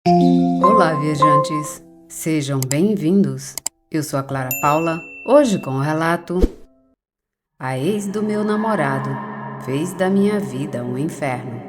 Olá, viajantes! Sejam bem-vindos! Eu sou a Clara Paula, hoje com o relato A ex do meu namorado fez da minha vida um inferno.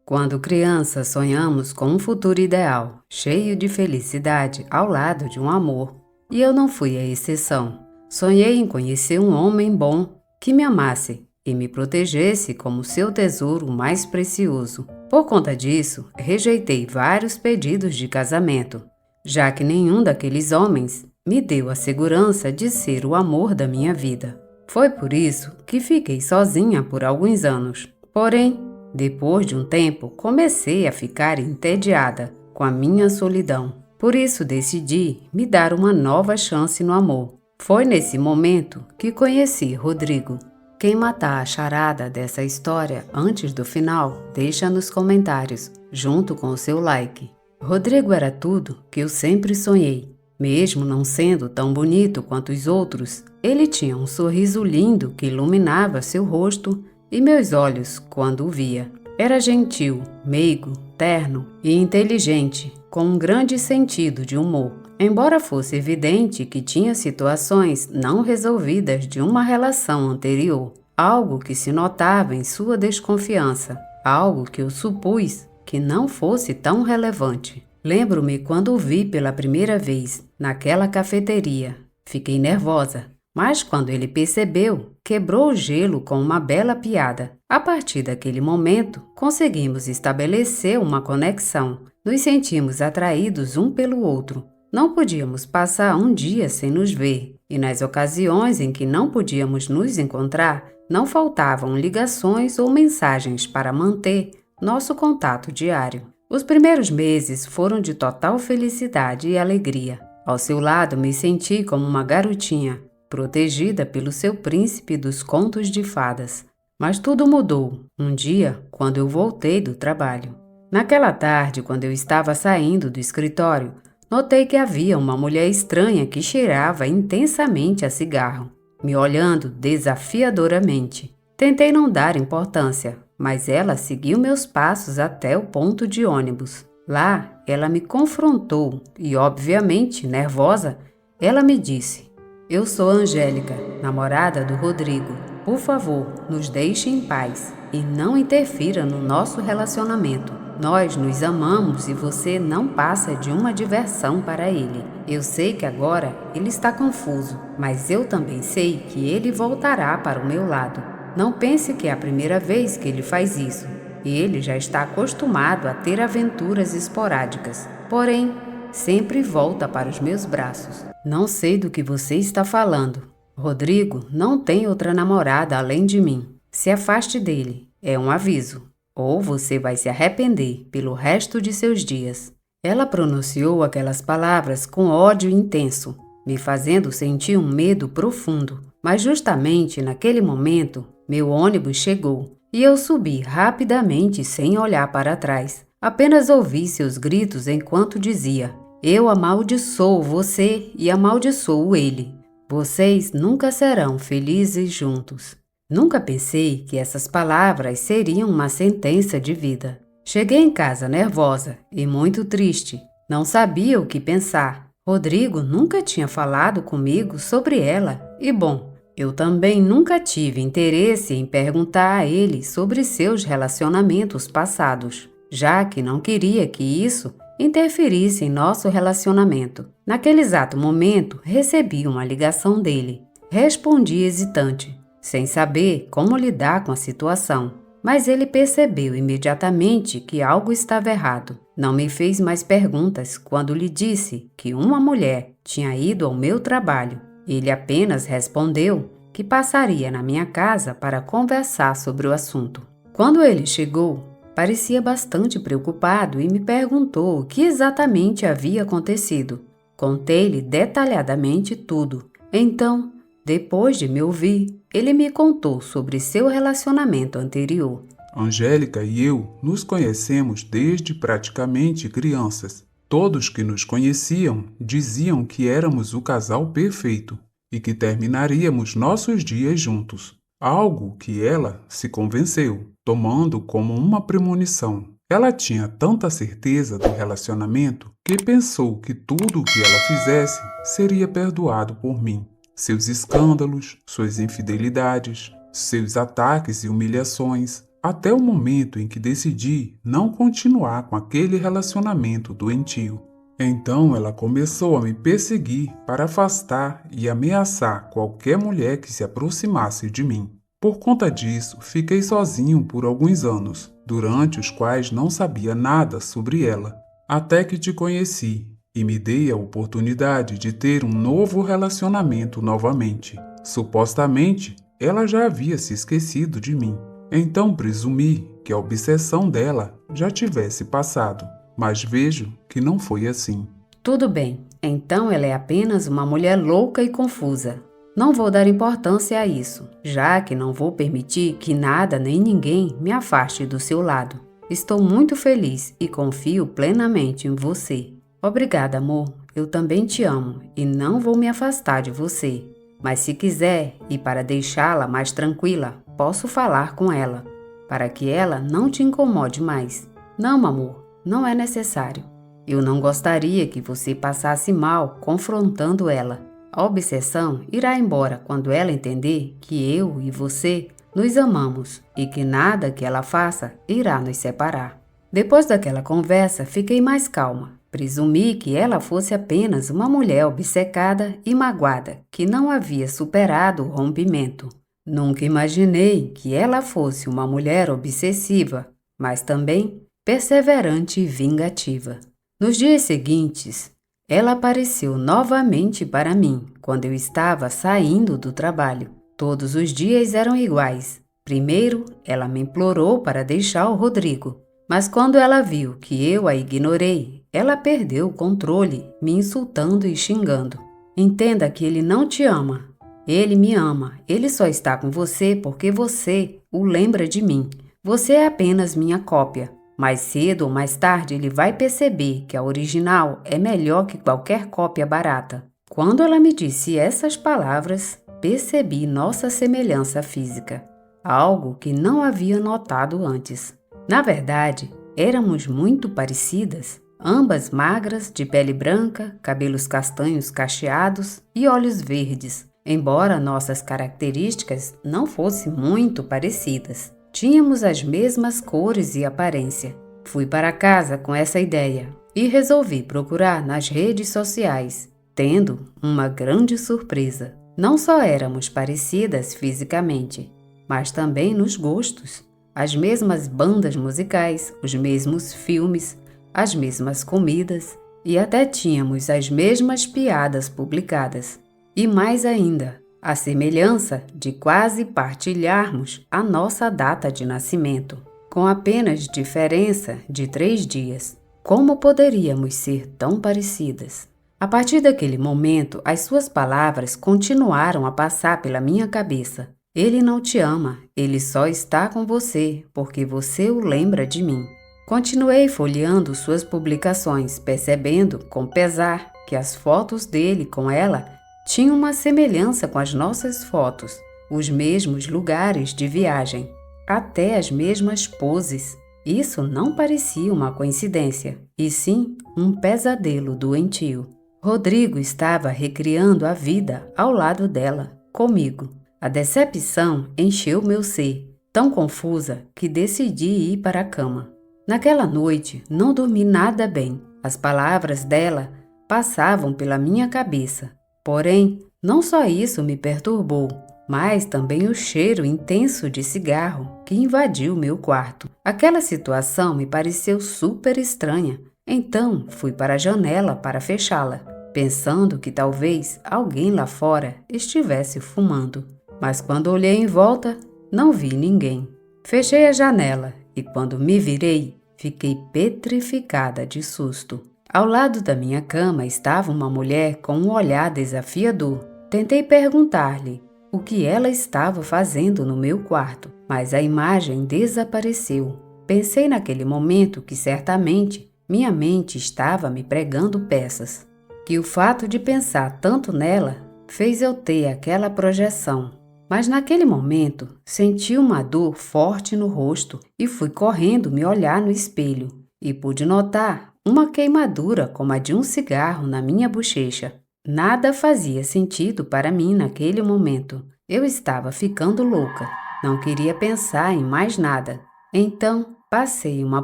Quando criança, sonhamos com um futuro ideal, cheio de felicidade ao lado de um amor, e eu não fui a exceção. Sonhei em conhecer um homem bom que me amasse e me protegesse como seu tesouro mais precioso. Por conta disso, rejeitei vários pedidos de casamento, já que nenhum daqueles homens me deu a segurança de ser o amor da minha vida. Foi por isso que fiquei sozinha por alguns anos. Porém, depois de um tempo, comecei a ficar entediada com a minha solidão. Por isso decidi me dar uma nova chance no amor. Foi nesse momento que conheci Rodrigo. Quem matar a charada dessa história antes do final, deixa nos comentários, junto com o seu like. Rodrigo era tudo que eu sempre sonhei. Mesmo não sendo tão bonito quanto os outros, ele tinha um sorriso lindo que iluminava seu rosto e meus olhos quando o via. Era gentil, meigo, terno e inteligente, com um grande sentido de humor. Embora fosse evidente que tinha situações não resolvidas de uma relação anterior, algo que se notava em sua desconfiança, algo que eu supus que não fosse tão relevante. Lembro-me quando o vi pela primeira vez, naquela cafeteria. Fiquei nervosa, mas quando ele percebeu, quebrou o gelo com uma bela piada. A partir daquele momento, conseguimos estabelecer uma conexão. Nos sentimos atraídos um pelo outro. Não podíamos passar um dia sem nos ver, e nas ocasiões em que não podíamos nos encontrar, não faltavam ligações ou mensagens para manter nosso contato diário. Os primeiros meses foram de total felicidade e alegria. Ao seu lado me senti como uma garotinha, protegida pelo seu príncipe dos contos de fadas. Mas tudo mudou, um dia, quando eu voltei do trabalho. Naquela tarde, quando eu estava saindo do escritório, notei que havia uma mulher estranha que cheirava intensamente a cigarro, me olhando desafiadoramente. Tentei não dar importância, mas ela seguiu meus passos até o ponto de ônibus. Lá, ela me confrontou e, obviamente, nervosa, ela me disse: "Eu sou Angélica, namorada do Rodrigo. Por favor, nos deixe em paz e não interfira no nosso relacionamento. Nós nos amamos e você não passa de uma diversão para ele. Eu sei que agora ele está confuso, mas eu também sei que ele voltará para o meu lado. Não pense que é a primeira vez que ele faz isso. Ele já está acostumado a ter aventuras esporádicas, porém, sempre volta para os meus braços. Não sei do que você está falando. Rodrigo não tem outra namorada além de mim. Se afaste dele, é um aviso. Ou você vai se arrepender pelo resto de seus dias." Ela pronunciou aquelas palavras com ódio intenso, me fazendo sentir um medo profundo. Mas justamente naquele momento, meu ônibus chegou e eu subi rapidamente sem olhar para trás. Apenas ouvi seus gritos enquanto dizia: "Eu amaldiçoo você e amaldiçoo ele. Vocês nunca serão felizes juntos." Nunca pensei que essas palavras seriam uma sentença de vida. Cheguei em casa nervosa e muito triste. Não sabia o que pensar. Rodrigo nunca tinha falado comigo sobre ela e, bom, eu também nunca tive interesse em perguntar a ele sobre seus relacionamentos passados, já que não queria que isso interferisse em nosso relacionamento. Naquele exato momento, recebi uma ligação dele. Respondi hesitante, sem saber como lidar com a situação, mas ele percebeu imediatamente que algo estava errado. Não me fez mais perguntas quando lhe disse que uma mulher tinha ido ao meu trabalho. Ele apenas respondeu que passaria na minha casa para conversar sobre o assunto. Quando ele chegou, parecia bastante preocupado e me perguntou o que exatamente havia acontecido. Contei-lhe detalhadamente tudo. Então, depois de me ouvir, ele me contou sobre seu relacionamento anterior. Angélica e eu nos conhecemos desde praticamente crianças. Todos que nos conheciam diziam que éramos o casal perfeito e que terminaríamos nossos dias juntos. Algo que ela se convenceu, tomando como uma premonição. Ela tinha tanta certeza do relacionamento que pensou que tudo o que ela fizesse seria perdoado por mim. Seus escândalos, suas infidelidades, seus ataques e humilhações, até o momento em que decidi não continuar com aquele relacionamento doentio. Então ela começou a me perseguir para afastar e ameaçar qualquer mulher que se aproximasse de mim. Por conta disso, fiquei sozinho por alguns anos, durante os quais não sabia nada sobre ela, até que te conheci e me dei a oportunidade de ter um novo relacionamento novamente. Supostamente, ela já havia se esquecido de mim, então presumi que a obsessão dela já tivesse passado, mas vejo que não foi assim. Tudo bem, então ela é apenas uma mulher louca e confusa. Não vou dar importância a isso, já que não vou permitir que nada nem ninguém me afaste do seu lado. Estou muito feliz e confio plenamente em você. Obrigada, amor. Eu também te amo e não vou me afastar de você. Mas se quiser e para deixá-la mais tranquila, posso falar com ela, para que ela não te incomode mais. Não, amor, não é necessário. Eu não gostaria que você passasse mal confrontando ela. A obsessão irá embora quando ela entender que eu e você nos amamos e que nada que ela faça irá nos separar. Depois daquela conversa, fiquei mais calma. Presumi que ela fosse apenas uma mulher obcecada e magoada, que não havia superado o rompimento. Nunca imaginei que ela fosse uma mulher obsessiva, mas também perseverante e vingativa. Nos dias seguintes, ela apareceu novamente para mim, quando eu estava saindo do trabalho. Todos os dias eram iguais. Primeiro, ela me implorou para deixar o Rodrigo, mas quando ela viu que eu a ignorei, ela perdeu o controle, me insultando e xingando. Entenda que ele não te ama. Ele me ama. Ele só está com você porque você o lembra de mim. Você é apenas minha cópia. Mais cedo ou mais tarde ele vai perceber que a original é melhor que qualquer cópia barata. Quando ela me disse essas palavras, percebi nossa semelhança física, algo que não havia notado antes. Na verdade, éramos muito parecidas, ambas magras, de pele branca, cabelos castanhos cacheados e olhos verdes, embora nossas características não fossem muito parecidas. Tínhamos as mesmas cores e aparência. Fui para casa com essa ideia e resolvi procurar nas redes sociais, tendo uma grande surpresa. Não só éramos parecidas fisicamente, mas também nos gostos. As mesmas bandas musicais, os mesmos filmes, as mesmas comidas e até tínhamos as mesmas piadas publicadas. E mais ainda, a semelhança de quase partilharmos a nossa data de nascimento, com apenas diferença de 3 dias. Como poderíamos ser tão parecidas? A partir daquele momento, as suas palavras continuaram a passar pela minha cabeça. Ele não te ama, ele só está com você, porque você o lembra de mim. Continuei folheando suas publicações, percebendo, com pesar, que as fotos dele com ela tinham uma semelhança com as nossas fotos, os mesmos lugares de viagem, até as mesmas poses. Isso não parecia uma coincidência, e sim um pesadelo doentio. Rodrigo estava recriando a vida ao lado dela, comigo. A decepção encheu meu ser, tão confusa que decidi ir para a cama. Naquela noite, não dormi nada bem. As palavras dela passavam pela minha cabeça. Porém, não só isso me perturbou, mas também o cheiro intenso de cigarro que invadiu meu quarto. Aquela situação me pareceu super estranha, então fui para a janela para fechá-la, pensando que talvez alguém lá fora estivesse fumando. Mas quando olhei em volta, não vi ninguém. Fechei a janela e quando me virei, fiquei petrificada de susto. Ao lado da minha cama estava uma mulher com um olhar desafiador. Tentei perguntar-lhe o que ela estava fazendo no meu quarto, mas a imagem desapareceu. Pensei naquele momento que certamente minha mente estava me pregando peças, que o fato de pensar tanto nela fez eu ter aquela projeção. Mas naquele momento, senti uma dor forte no rosto e fui correndo me olhar no espelho e pude notar uma queimadura como a de um cigarro na minha bochecha. Nada fazia sentido para mim naquele momento. Eu estava ficando louca. Não queria pensar em mais nada. Então, passei uma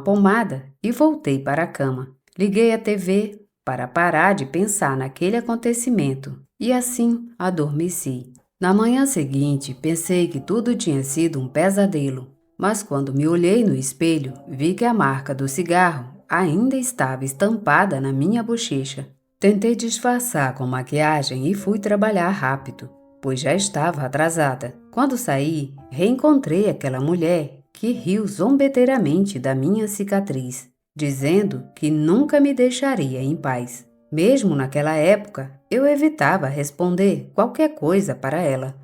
pomada e voltei para a cama. Liguei a TV para parar de pensar naquele acontecimento e assim adormeci. Na manhã seguinte, pensei que tudo tinha sido um pesadelo, mas quando me olhei no espelho, vi que a marca do cigarro ainda estava estampada na minha bochecha. Tentei disfarçar com maquiagem e fui trabalhar rápido, pois já estava atrasada. Quando saí, reencontrei aquela mulher que riu zombeteiramente da minha cicatriz, dizendo que nunca me deixaria em paz. Mesmo naquela época, eu evitava responder qualquer coisa para ela.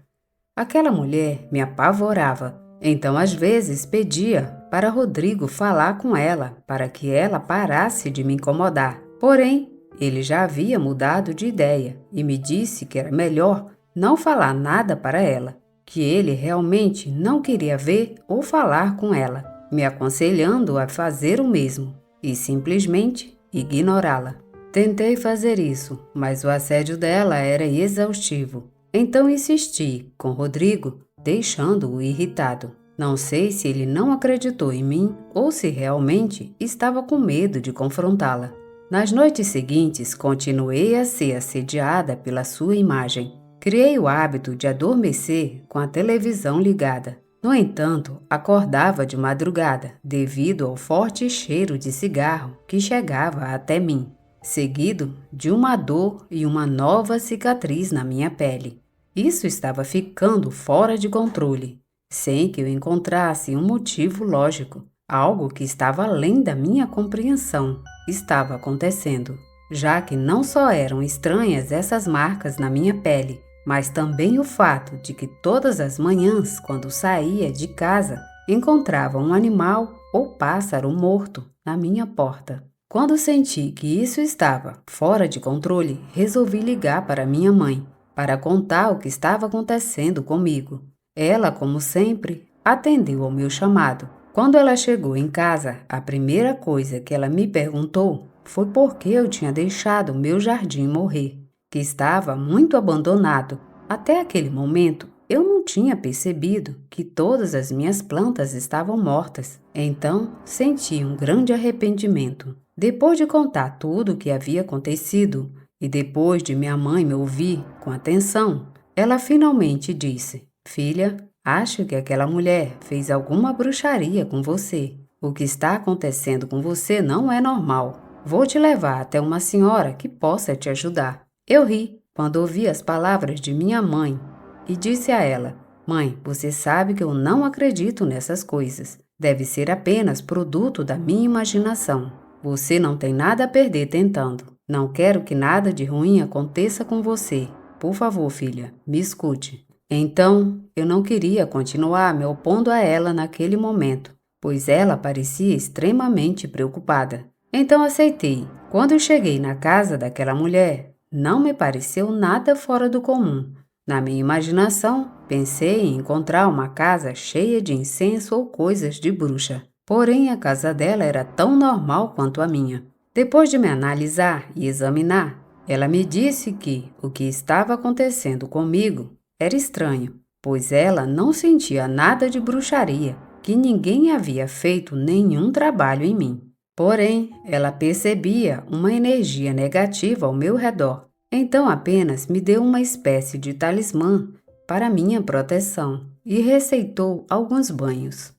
Aquela mulher me apavorava, então às vezes pedia para Rodrigo falar com ela para que ela parasse de me incomodar. Porém, ele já havia mudado de ideia e me disse que era melhor não falar nada para ela, que ele realmente não queria ver ou falar com ela, me aconselhando a fazer o mesmo e simplesmente ignorá-la. Tentei fazer isso, mas o assédio dela era exaustivo. Então insisti com Rodrigo, deixando-o irritado. Não sei se ele não acreditou em mim ou se realmente estava com medo de confrontá-la. Nas noites seguintes, continuei a ser assediada pela sua imagem. Criei o hábito de adormecer com a televisão ligada. No entanto, acordava de madrugada devido ao forte cheiro de cigarro que chegava até mim, seguido de uma dor e uma nova cicatriz na minha pele. Isso estava ficando fora de controle, sem que eu encontrasse um motivo lógico. Algo que estava além da minha compreensão estava acontecendo, já que não só eram estranhas essas marcas na minha pele, mas também o fato de que todas as manhãs, quando saía de casa, encontrava um animal ou pássaro morto na minha porta. Quando senti que isso estava fora de controle, resolvi ligar para minha mãe, para contar o que estava acontecendo comigo. Ela, como sempre, atendeu ao meu chamado. Quando ela chegou em casa, a primeira coisa que ela me perguntou foi por que eu tinha deixado meu jardim morrer, que estava muito abandonado. Até aquele momento, eu não tinha percebido que todas as minhas plantas estavam mortas. Então, senti um grande arrependimento. Depois de contar tudo o que havia acontecido e depois de minha mãe me ouvir com atenção, ela finalmente disse: "Filha, acho que aquela mulher fez alguma bruxaria com você. O que está acontecendo com você não é normal. Vou te levar até uma senhora que possa te ajudar." Eu ri quando ouvi as palavras de minha mãe e disse a ela: "Mãe, você sabe que eu não acredito nessas coisas. Deve ser apenas produto da minha imaginação. Você não tem nada a perder tentando. Não quero que nada de ruim aconteça com você. Por favor, filha, me escute." Então, eu não queria continuar me opondo a ela naquele momento, pois ela parecia extremamente preocupada. Então aceitei. Quando cheguei na casa daquela mulher, não me pareceu nada fora do comum. Na minha imaginação, pensei em encontrar uma casa cheia de incenso ou coisas de bruxa. Porém, a casa dela era tão normal quanto a minha. Depois de me analisar e examinar, ela me disse que o que estava acontecendo comigo era estranho, pois ela não sentia nada de bruxaria, que ninguém havia feito nenhum trabalho em mim. Porém, ela percebia uma energia negativa ao meu redor, então apenas me deu uma espécie de talismã para minha proteção e receitou alguns banhos.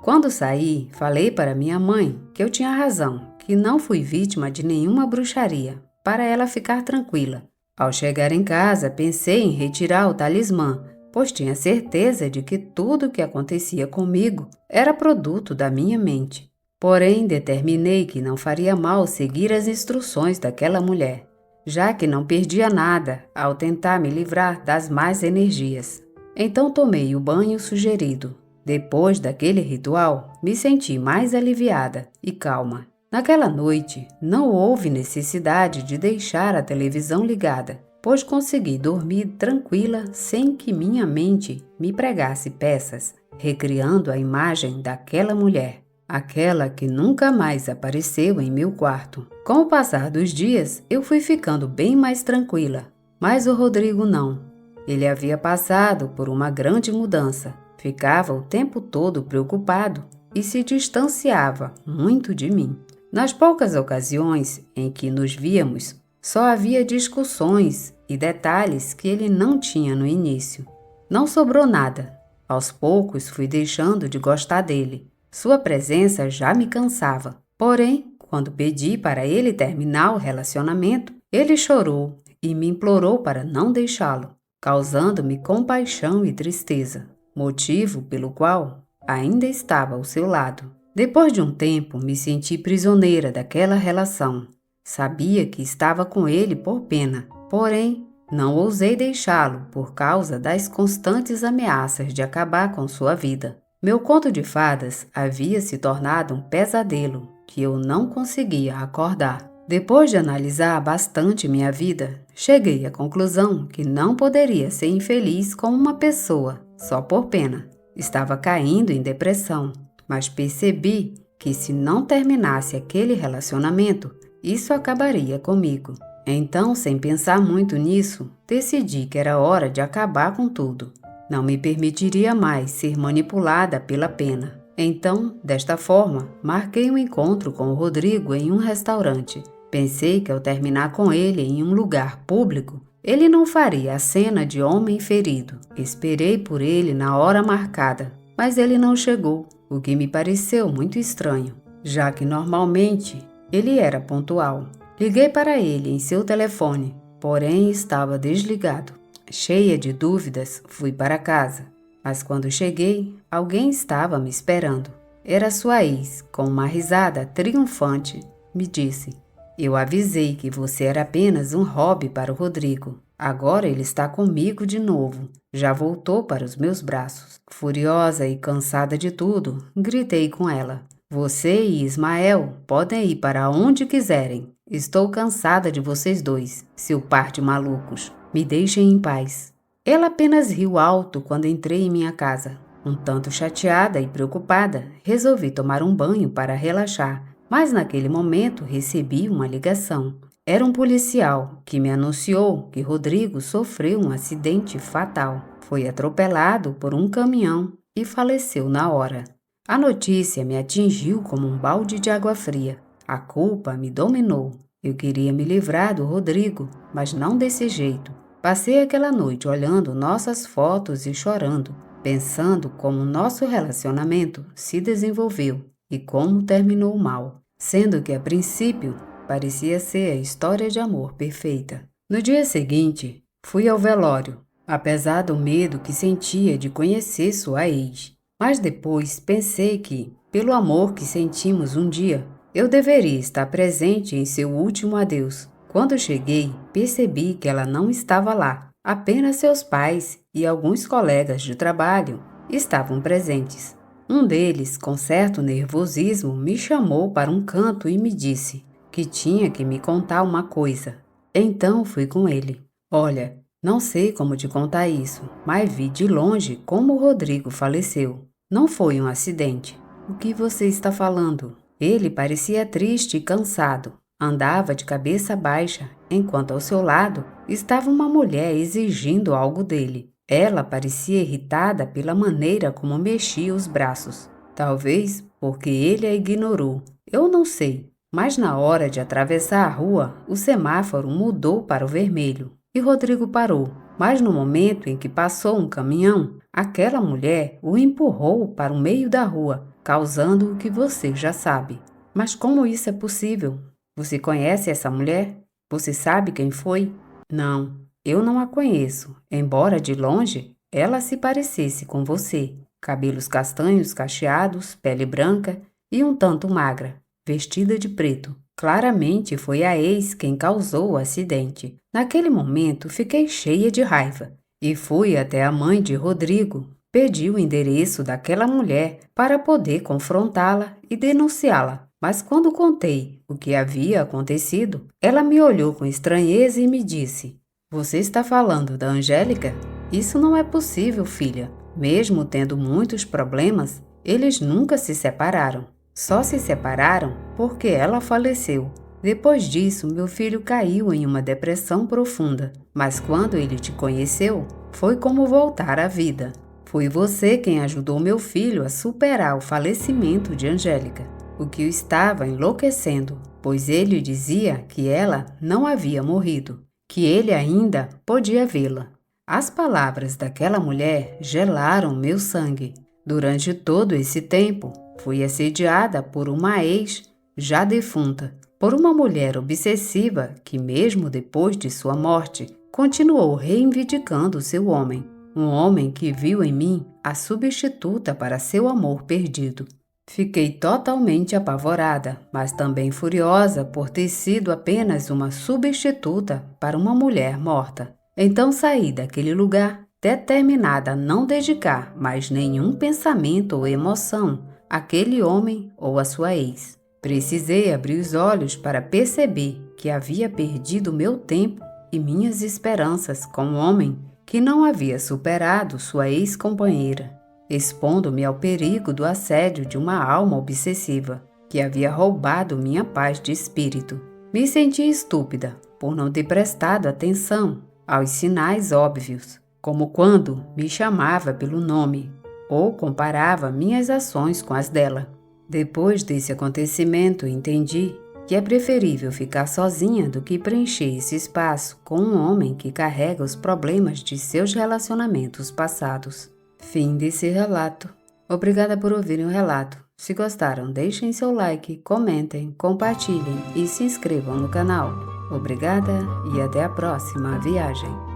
Quando saí, falei para minha mãe que eu tinha razão, que não fui vítima de nenhuma bruxaria, para ela ficar tranquila. Ao chegar em casa, pensei em retirar o talismã, pois tinha certeza de que tudo o que acontecia comigo era produto da minha mente. Porém, determinei que não faria mal seguir as instruções daquela mulher, já que não perdia nada ao tentar me livrar das más energias. Então tomei o banho sugerido. Depois daquele ritual, me senti mais aliviada e calma. Naquela noite, não houve necessidade de deixar a televisão ligada. pois consegui dormir tranquila sem que minha mente me pregasse peças, recriando a imagem daquela mulher, aquela que nunca mais apareceu em meu quarto. Com o passar dos dias, eu fui ficando bem mais tranquila, mas o Rodrigo não. Ele havia passado por uma grande mudança, ficava o tempo todo preocupado e se distanciava muito de mim. Nas poucas ocasiões em que nos víamos, só havia discussões e detalhes que ele não tinha no início. Não sobrou nada. Aos poucos fui deixando de gostar dele. Sua presença já me cansava. Porém, quando pedi para ele terminar o relacionamento, ele chorou e me implorou para não deixá-lo, causando-me compaixão e tristeza, motivo pelo qual ainda estava ao seu lado. Depois de um tempo, me senti prisioneira daquela relação. Sabia que estava com ele por pena, porém, não ousei deixá-lo por causa das constantes ameaças de acabar com sua vida. Meu conto de fadas havia se tornado um pesadelo que eu não conseguia acordar. Depois de analisar bastante minha vida, cheguei à conclusão que não poderia ser infeliz com uma pessoa só por pena. Estava caindo em depressão, mas percebi que se não terminasse aquele relacionamento, isso acabaria comigo. Então, sem pensar muito nisso, decidi que era hora de acabar com tudo. Não me permitiria mais ser manipulada pela pena. Então, desta forma, marquei um encontro com o Rodrigo em um restaurante. Pensei que ao terminar com ele em um lugar público, ele não faria a cena de homem ferido. Esperei por ele na hora marcada, mas ele não chegou, o que me pareceu muito estranho, já que normalmente ele era pontual. Liguei para ele em seu telefone, porém estava desligado. Cheia de dúvidas, fui para casa, mas quando cheguei, alguém estava me esperando. Era sua ex, com uma risada triunfante, me disse: "Eu avisei que você era apenas um hobby para o Rodrigo. Agora ele está comigo de novo. Já voltou para os meus braços." Furiosa e cansada de tudo, gritei com ela: "Você e Ismael podem ir para onde quiserem. Estou cansada de vocês dois, seu par de malucos. Me deixem em paz." Ela apenas riu alto quando entrei em minha casa. Um tanto chateada e preocupada, resolvi tomar um banho para relaxar. Mas naquele momento recebi uma ligação. Era um policial que me anunciou que Rodrigo sofreu um acidente fatal. Foi atropelado por um caminhão e faleceu na hora. A notícia me atingiu como um balde de água fria. A culpa me dominou. Eu queria me livrar do Rodrigo, mas não desse jeito. Passei aquela noite olhando nossas fotos e chorando, pensando como nosso relacionamento se desenvolveu e como terminou mal, sendo que a princípio parecia ser a história de amor perfeita. No dia seguinte, fui ao velório, apesar do medo que sentia de conhecer sua ex. Mas depois pensei que, pelo amor que sentimos um dia, eu deveria estar presente em seu último adeus. Quando cheguei, percebi que ela não estava lá. Apenas seus pais e alguns colegas de trabalho estavam presentes. Um deles, com certo nervosismo, me chamou para um canto e me disse que tinha que me contar uma coisa. Então fui com ele. "Olha, não sei como te contar isso, mas vi de longe como o Rodrigo faleceu. Não foi um acidente." "O que você está falando?" Ele parecia triste e cansado. Andava de cabeça baixa, enquanto ao seu lado estava uma mulher exigindo algo dele. Ela parecia irritada pela maneira como mexia os braços. Talvez porque ele a ignorou. Eu não sei. Mas na hora de atravessar a rua, o semáforo mudou para o vermelho e Rodrigo parou. Mas no momento em que passou um caminhão, aquela mulher o empurrou para o meio da rua, causando o que você já sabe. Mas como isso é possível? Você conhece essa mulher? Você sabe quem foi? Não, eu não a conheço, embora de longe ela se parecesse com você. Cabelos castanhos cacheados, pele branca e um tanto magra, vestida de preto. Claramente foi a ex quem causou o acidente. Naquele momento fiquei cheia de raiva e fui até a mãe de Rodrigo. Pedi o endereço daquela mulher para poder confrontá-la e denunciá-la. Mas quando contei o que havia acontecido, ela me olhou com estranheza e me disse: Você está falando da Angélica? Isso não é possível, filha. Mesmo tendo muitos problemas, eles nunca se separaram. Só se separaram porque ela faleceu. Depois disso, meu filho caiu em uma depressão profunda. Mas quando ele te conheceu, foi como voltar à vida. Foi você quem ajudou meu filho a superar o falecimento de Angélica, o que o estava enlouquecendo, pois ele dizia que ela não havia morrido, que ele ainda podia vê-la. As palavras daquela mulher gelaram meu sangue. Durante todo esse tempo, fui assediada por uma ex já defunta, por uma mulher obsessiva que, mesmo depois de sua morte, continuou reivindicando seu homem. Um homem que viu em mim a substituta para seu amor perdido. Fiquei totalmente apavorada, mas também furiosa por ter sido apenas uma substituta para uma mulher morta. Então saí daquele lugar, determinada a não dedicar mais nenhum pensamento ou emoção àquele homem ou à sua ex. Precisei abrir os olhos para perceber que havia perdido meu tempo e minhas esperanças com um homem que não havia superado sua ex-companheira, expondo-me ao perigo do assédio de uma alma obsessiva que havia roubado minha paz de espírito. Me senti estúpida por não ter prestado atenção aos sinais óbvios, como quando me chamava pelo nome ou comparava minhas ações com as dela. Depois desse acontecimento, entendi que é preferível ficar sozinha do que preencher esse espaço com um homem que carrega os problemas de seus relacionamentos passados. Fim desse relato. Obrigada por ouvirem o relato. Se gostaram, deixem seu like, comentem, compartilhem e se inscrevam no canal. Obrigada e até a próxima viagem.